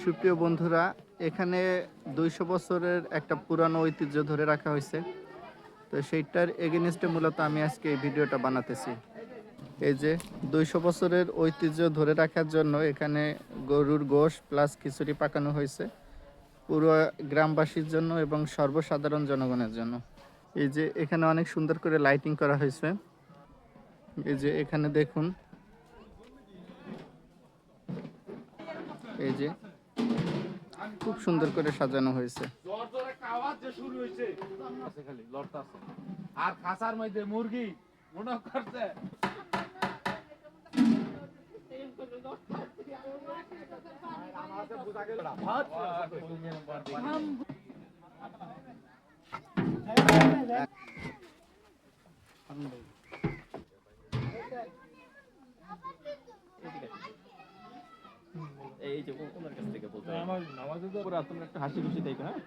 সুপ্রিয় বন্ধুরা, এখানে 200 বছরের একটা পুরানো ঐতিহ্য ধরে রাখা হয়েছে। তো সেইটার এগেনস্টে মূলত আমি আজকে এই ভিডিওটা বানাতেছি। এই যে 200 বছরের ঐতিহ্য ধরে রাখার জন্য এখানে গরুর গোশ প্লাস খিচুড়ি পাকানো হয়েছে পুরো গ্রামবাসীর জন্য এবং সর্বসাধারণ জনগণের জন্য। এই যে এখানে অনেক সুন্দর করে লাইটিং করা হয়েছে। এই যে এখানে দেখুন, এই যে খুব সুন্দর করে সাজানো হয়েছে। আর খাসার মধ্যে মুরগি মনে করছে এই যে ওনার কাছ থেকে বলতে আমার নামাজের পরে আপনার একটা হাসি খুশি দেখে। হ্যাঁ